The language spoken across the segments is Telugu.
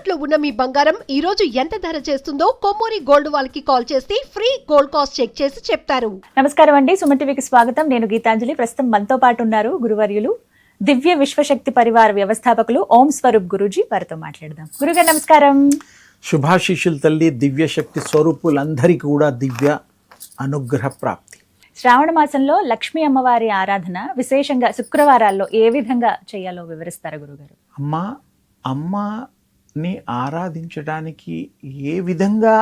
తాకట్టులో ఉన్న మీ బంగారం ఈ రోజు ఎంత ధర చేస్తుందో కొమ్మూరి గోల్డ్ వాళ్ళకి కాల్ చేస్తే ఫ్రీ గోల్డ్ కాస్ట్ చెక్ చేసి చెప్తారు. నమస్కారం అండి, సుమన్ టీవీకి స్వాగతం. నేను గీతాంజలి. ప్రస్తుతం మనతో పాటు ఉన్నారు గురువర్యులు, దివ్య విశ్వశక్తి పరివార వ్యవస్థాపకులు ఓం స్వరూప్ గురూజీ. వారితో మాట్లాడదాం. గురుగారు నమస్కారం. శుభాశీషులు తల్లి. దివ్య శక్తి స్వరూపులందరికీ కూడా దివ్య అనుగ్రహ ప్రాప్తి. శ్రావణ మాసంలో లక్ష్మీ అమ్మవారి ఆరాధన విశేషంగా శుక్రవారాల్లో ఏ విధంగా చేయాలో వివరిస్తారా గురుగారు? అమ్మని ఆరాధించడానికి ఏ విధంగా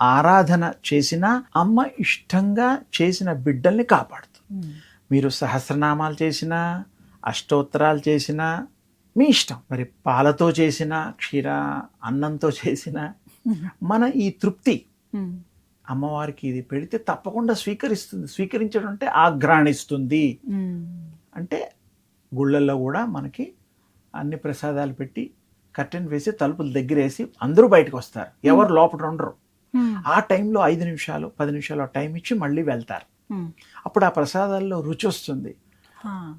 ఆరాధన చేసినా అమ్మ ఇష్టంగా చేసిన బిడ్డల్ని కాపాడుతుంది. మీరు సహస్రనామాలు చేసినా, అష్టోత్తరాలు చేసినా మీ ఇష్టం. మరి పాలతో చేసిన, క్షీర అన్నంతో చేసిన మన ఈ తృప్తి అమ్మవారికి ఇది పెడితే తప్పకుండా స్వీకరిస్తుంది. స్వీకరించడం అంటే ఆఘ్రాణిస్తుంది. అంటే గుళ్ళల్లో కూడా మనకి అన్ని ప్రసాదాలు పెట్టి కర్టెన్ వేసి తలుపులు దగ్గరేసి అందరూ బయటకు వస్తారు, ఎవరు లోపల ఉండరు. ఆ టైంలో 5 నిమిషాలు 10 నిమిషాలు టైం ఇచ్చి మళ్ళీ వెళ్తారు. అప్పుడు ఆ ప్రసాదాల్లో రుచి వస్తుంది.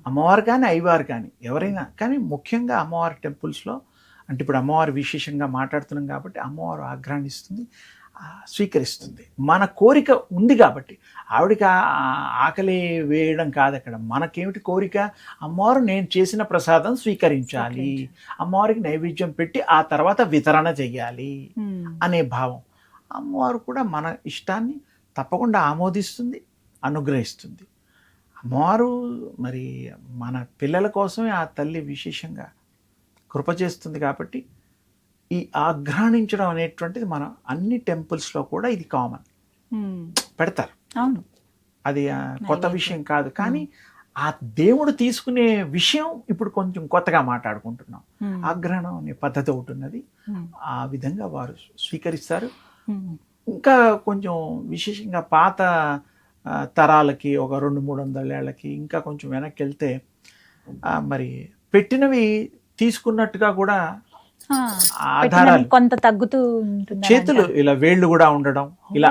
అమ్మవారు కానీ అయ్యవారు కానీ ఎవరైనా కానీ, ముఖ్యంగా అమ్మవారి టెంపుల్స్లో అంటే ఇప్పుడు అమ్మవారు విశేషంగా మాట్లాడుతున్నాం కాబట్టి అమ్మవారు ఆగ్రహిస్తుంది, స్వీకరిస్తుంది. మన కోరిక ఉంది కాబట్టి ఆవిడికి ఆకలి వేయడం కాదు అక్కడ. మనకేమిటి కోరిక? అమ్మవారు నేను చేసిన ప్రసాదం స్వీకరించాలి, అమ్మవారికి నైవేద్యం పెట్టి ఆ తర్వాత వితరణ చెయ్యాలి అనే భావం. అమ్మవారు కూడా మన ఇష్టాన్ని తప్పకుండా ఆమోదిస్తుంది, అనుగ్రహిస్తుంది. అమ్మవారు మరి మన పిల్లల కోసమే ఆ తల్లి విశేషంగా కృప చేస్తుంది కాబట్టి ఈ ఆఘ్రాణించడం అనేటువంటిది మన అన్ని టెంపుల్స్లో కూడా ఇది కామన్ పెడతారు. అవును, అది కొత్త విషయం కాదు. కానీ ఆ దేవుడు తీసుకునే విషయం ఇప్పుడు కొంచెం కొత్తగా మాట్లాడుకుంటున్నాం. ఆగ్రహణం అనే పద్ధతి ఒకటి ఉన్నది, ఆ విధంగా వారు స్వీకరిస్తారు. ఇంకా కొంచెం విశేషంగా పాత తరాలకి ఒక 200-300 ఏళ్ళకి ఇంకా కొంచెం వెనక్కి వెళ్తే మరి పెట్టినవి తీసుకున్నట్టుగా కూడా ఆధారాలు, కొంత తగ్గుతూ చేతులు ఇలా వేళ్ళు కూడా ఉండడం, ఇలా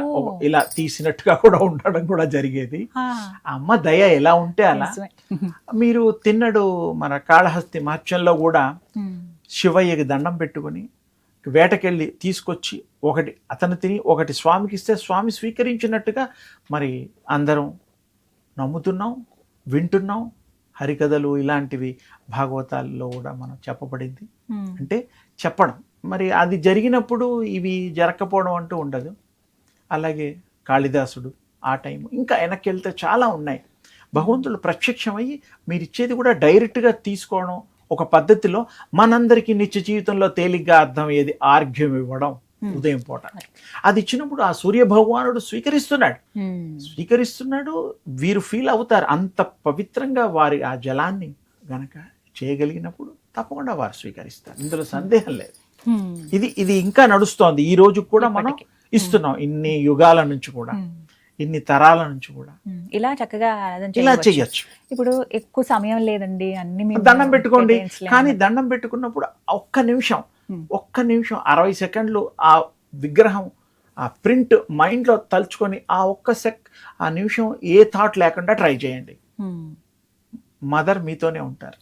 ఇలా తీసినట్టుగా కూడా ఉండడం కూడా జరిగేది. అమ్మ దయ ఎలా ఉంటే అలా. మీరు తిన్నడు మన కాళహస్తి మహత్యంలో కూడా శివయ్యకి దండం పెట్టుకుని వేటకెళ్ళి తీసుకొచ్చి ఒకటి అతను తిని ఒకటి స్వామికి ఇస్తే స్వామి స్వీకరించినట్టుగా మరి అందరం నమ్ముతున్నాం, వింటున్నాం. హరికథలు ఇలాంటివి భాగవతాల్లో కూడా మనం చెప్పబడింది. అంటే చెప్పడం మరి అది జరిగినప్పుడు ఇవి జరగకపోవడం అంటూ ఉండదు. అలాగే కాళిదాసుడు ఆ టైం ఇంకా వెనక్కి వెళ్తే చాలా ఉన్నాయి. భగవంతుడు ప్రత్యక్షమయ్యి మీరు ఇచ్చేది కూడా డైరెక్ట్గా తీసుకోవడం ఒక పద్ధతిలో మనందరికీ నిత్య జీవితంలో తేలిగ్గా అర్థమయ్యేది ఆర్ఘ్యం ఇవ్వడం ఉదయం పూట. అది ఇచ్చినప్పుడు ఆ సూర్య భగవానుడు స్వీకరిస్తున్నాడు. వీరు ఫీల్ అవుతారు. అంత పవిత్రంగా వారి ఆ జలాన్ని గనక చేయగలిగినప్పుడు తప్పకుండా వారు స్వీకరిస్తారు. ఇందులో సందేహం లేదు. ఇది ఇంకా నడుస్తోంది. ఈ రోజు కూడా మనం ఇస్తున్నాం. ఇన్ని యుగాల నుంచి కూడా, ఇన్ని తరాల నుంచి కూడా ఇలా చక్కగా ఇలా చెయ్యొచ్చు. ఇప్పుడు ఎక్కువ సమయం లేదండి, అన్ని దండం పెట్టుకోండి. కానీ దండం పెట్టుకున్నప్పుడు ఒక్క నిమిషం 60 సెకండ్లు ఆ విగ్రహం ఆ ప్రింట్ మైండ్లో తలుచుకొని ఆ నిమిషం ఏ థాట్ లేకుండా ట్రై చేయండి. మదర్ మీతోనే ఉంటారు.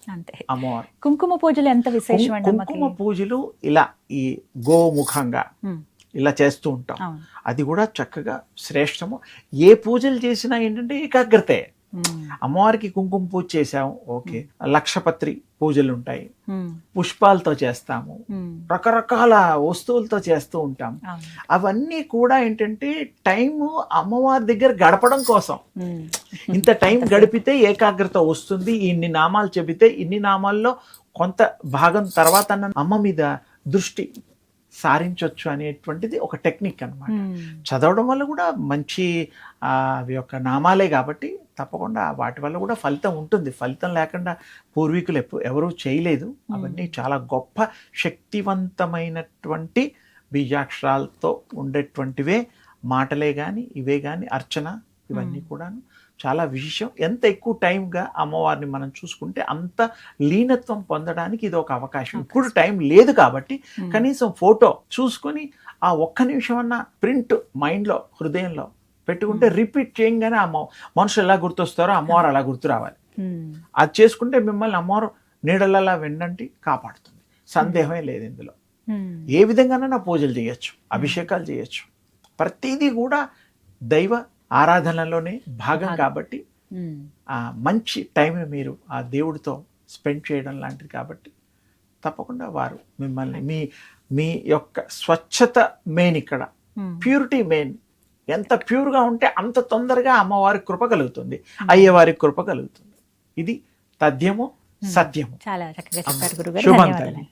అమ్మవారు కుంకుమ పూజలు ఎంత విశేషం? కుంకుమ పూజలు ఇలా ఈ గోముఖంగా ఇలా చేస్తూ ఉంటాం. అది కూడా చక్కగా శ్రేష్టము. ఏ పూజలు చేసినా ఏంటంటే ఏకాగ్రతే. అమ్మవారికి కుంకుమ పూజ చేసాము, ఓకే. లక్షపత్రి పూజలు ఉంటాయి, పుష్పాలతో చేస్తాము, రకరకాల వస్తువులతో చేస్తూ ఉంటాం. అవన్నీ కూడా ఏంటంటే టైము అమ్మవారి దగ్గర గడపడం కోసం. ఇంత టైం గడిపితే ఏకాగ్రత వస్తుంది. ఇన్ని నామాలు చెబితే ఇన్ని నామాల్లో కొంత భాగం తర్వాత అమ్మ మీద దృష్టి సారించవచ్చు అనేటువంటిది ఒక టెక్నిక్ అన్నమాట. చదవడం వల్ల కూడా మంచి అవి యొక్క నామాలే కాబట్టి తప్పకుండా వాటి వల్ల కూడా ఫలితం ఉంటుంది. ఫలితం లేకుండా పూర్వీకులు ఎవరూ చేయలేదు. అవన్నీ చాలా గొప్ప శక్తివంతమైనటువంటి బీజాక్షరాలతో ఉండేటువంటివే మాటలే కానీ ఇవే కానీ అర్చన ఇవన్నీ కూడాను చాలా విశేషం. ఎంత ఎక్కువ టైంగా అమ్మవారిని మనం చూసుకుంటే అంత లీనత్వం పొందడానికి ఇది ఒక అవకాశం. ఇప్పుడు టైం లేదు కాబట్టి కనీసం ఫోటో చూసుకొని ఆ ఒక్క నిమిషం అన్న ప్రింట్ మైండ్లో హృదయంలో పెట్టుకుంటే రిపీట్ చేయగానే మనుషులు ఎలా గుర్తొస్తారో అమ్మవారు అలా గుర్తు రావాలి. అది చేసుకుంటే మిమ్మల్ని అమ్మవారు నీడలలా వెన్నంటి కాపాడుతుంది. సందేహమే లేదు ఇందులో. ఏ విధంగానైనా పూజలు చేయొచ్చు, అభిషేకాలు చేయొచ్చు. ప్రతిదీ కూడా దైవ ఆరాధనలోనే భాగం కాబట్టి ఆ మంచి టైంని మీరు ఆ దేవుడితో స్పెండ్ చేయడం లాంటిది కాబట్టి తప్పకుండా వారు మిమ్మల్ని మీ యొక్క స్వచ్ఛత మెయిన్, ఇక్కడ ప్యూరిటీ మెయిన్. ఎంత ప్యూర్గా ఉంటే అంత తొందరగా అమ్మవారి కృప కలుగుతుంది, అయ్యవారి కృప కలుగుతుంది. ఇది తథ్యము, సత్యము. చాలా చక్కగా చెప్పారు గురుగారు. శుభం ధన్యవాదాలు. తల్లి.